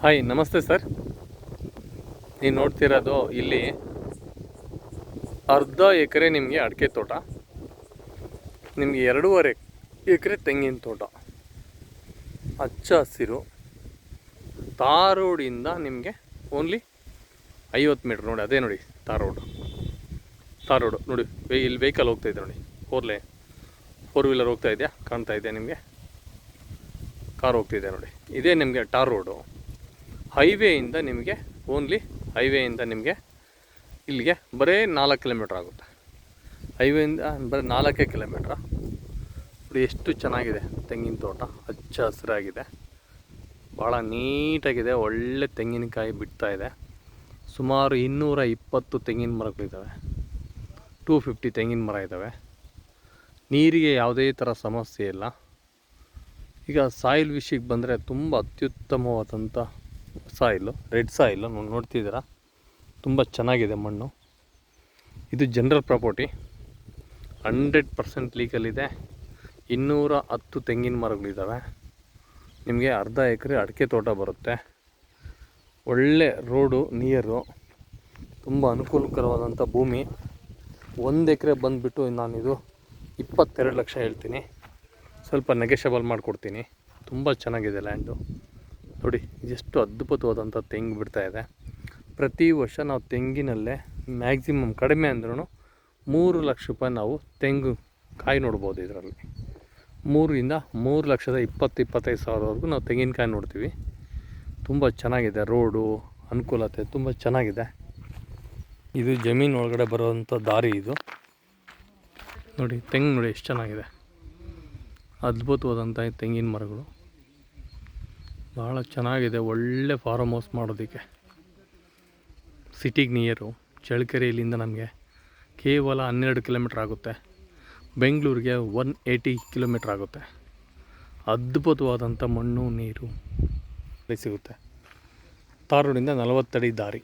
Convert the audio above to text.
Hi ನಮಸ್ತೆ sir. ನೀವು ನೋಡ್ತಿರೋದು ಇಲ್ಲಿ ಅರ್ಧ ಎಕರೆ ನಿಮಗೆ ಅಡಿಕೆ ತೋಟ, ನಿಮಗೆ 2.5 ಎಕರೆ ತೆಂಗಿನ ತೋಟ, ಹಚ್ಚ ಹಸಿರು. ತಾರ್ ರೋಡಿಂದ ನಿಮಗೆ ಓನ್ಲಿ 50 ಮೀಟ್ರ್ ನೋಡಿ. ಅದೇ ನೋಡಿ ತಾರ್ ರೋಡು ನೋಡಿ. ಇಲ್ಲಿ ವೆಹಿಕಲ್ ಹೋಗ್ತಾಯಿದೆ ನೋಡಿ, 4 ವೀಲರ್ ಹೋಗ್ತಾ ಇದೆಯಾ, ಕಾಣ್ತಾ ಇದೆಯಾ ನಿಮಗೆ? ಕಾರ್ ಹೋಗ್ತಿದೆ ನೋಡಿ. ಇದೇ ನಿಮಗೆ ಟಾರ್ ರೋಡು. ಹೈವೇಯಿಂದ ನಿಮಗೆ ನಿಮಗೆ ಇಲ್ಲಿಗೆ ಬರೀ 4 ಕಿಲೋಮೀಟ್ರ್ ಆಗುತ್ತೆ. ಹೈವೇಯಿಂದ ಬರೀ 4 ಕಿಲೋಮೀಟ್ರ. ನೋಡಿ ಎಷ್ಟು ಚೆನ್ನಾಗಿದೆ ತೆಂಗಿನ ತೋಟ, ಹಚ್ಚ ಹಸಿರಾಗಿದೆ, ಭಾಳ ನೀಟಾಗಿದೆ. ಒಳ್ಳೆ ತೆಂಗಿನಕಾಯಿ ಬಿಡ್ತಾ ಇದೆ. ಸುಮಾರು 220 ತೆಂಗಿನ ಮರಗಳಿದ್ದಾವೆ, 250 ತೆಂಗಿನ ಮರ ಇದ್ದಾವೆ. ನೀರಿಗೆ ಯಾವುದೇ ಥರ ಸಮಸ್ಯೆ ಇಲ್ಲ. ಈಗ ಸಾಯಿಲ್ ವಿಷಯಕ್ಕೆ ಬಂದರೆ ತುಂಬ ಅತ್ಯುತ್ತಮವಾದಂಥ ಸಾಯಿಲು, ರೆಡ್ ಸಾಯಿಲು ನೋಡ್ತಿದ್ದೀರಾ, ತುಂಬ ಚೆನ್ನಾಗಿದೆ ಮಣ್ಣು. ಇದು ಜನರಲ್ ಪ್ರಾಪರ್ಟಿ, 100% ಲೀಗಲಿದೆ. 210 ತೆಂಗಿನ ಮರಗಳಿದ್ದಾವೆ. ನಿಮಗೆ ಅರ್ಧ ಎಕರೆ ಅಡಿಕೆ ತೋಟ ಬರುತ್ತೆ. ಒಳ್ಳೆ ರೋಡು, ನಿಯರು, ತುಂಬ ಅನುಕೂಲಕರವಾದಂಥ ಭೂಮಿ. 1 ಎಕರೆ ಬಂದುಬಿಟ್ಟು ನಾನಿದು 22 ಲಕ್ಷ ಹೇಳ್ತೀನಿ. ಸ್ವಲ್ಪ ನೆಗೆಷಬಲ್ ಮಾಡಿಕೊಡ್ತೀನಿ. ತುಂಬ ಚೆನ್ನಾಗಿದೆ ಲ್ಯಾಂಡು. ನೋಡಿ ಎಷ್ಟು ಅದ್ಭುತವಾದಂಥ ತೆಂಗು ಬಿಡ್ತಾಯಿದೆ. ಪ್ರತಿ ವರ್ಷ ನಾವು ತೆಂಗಿನಲ್ಲೇ ಮ್ಯಾಕ್ಸಿಮಮ್ ಕಡಿಮೆ ಅಂದ್ರೂ 3 ಲಕ್ಷ ರೂಪಾಯಿ ನಾವು ತೆಂಗು ಕಾಯಿ ನೋಡ್ಬೋದು. ಇದರಲ್ಲಿ 3,20,25 ಸಾವಿರವರೆಗೂ ನಾವು ತೆಂಗಿನಕಾಯಿ ನೋಡ್ತೀವಿ. ತುಂಬ ಚೆನ್ನಾಗಿದೆ ರೋಡು, ಅನುಕೂಲತೆ ತುಂಬ ಚೆನ್ನಾಗಿದೆ. ಇದು ಜಮೀನು ಒಳಗಡೆ ಬರುವಂಥ ದಾರಿ. ಇದು ನೋಡಿ ತೆಂಗು ನೋಡಿ ಎಷ್ಟು ಚೆನ್ನಾಗಿದೆ, ಅದ್ಭುತವಾದಂಥ ತೆಂಗಿನ ಮರಗಳು, ಭಾಳ ಚೆನ್ನಾಗಿದೆ. ಒಳ್ಳೆ ಫಾರ್ಮ್ ಹೌಸ್ ಮಾಡೋದಕ್ಕೆ ಸಿಟಿಗೆ ನಿಯರು. ಚಳ್ಳಕೆರೆಯಲ್ಲಿಂದ ನಮಗೆ ಕೇವಲ 12 ಕಿಲೋಮೀಟ್ರ್ ಆಗುತ್ತೆ. ಬೆಂಗಳೂರಿಗೆ 180 ಕಿಲೋಮೀಟ್ರ್ ಆಗುತ್ತೆ. ಅದ್ಭುತವಾದಂಥ ಮಣ್ಣು, ನೀರು ಸಿಗುತ್ತೆ. ತಾರ್ ರೋಡಿಂದ 40 ಅಡಿ ದಾರಿ.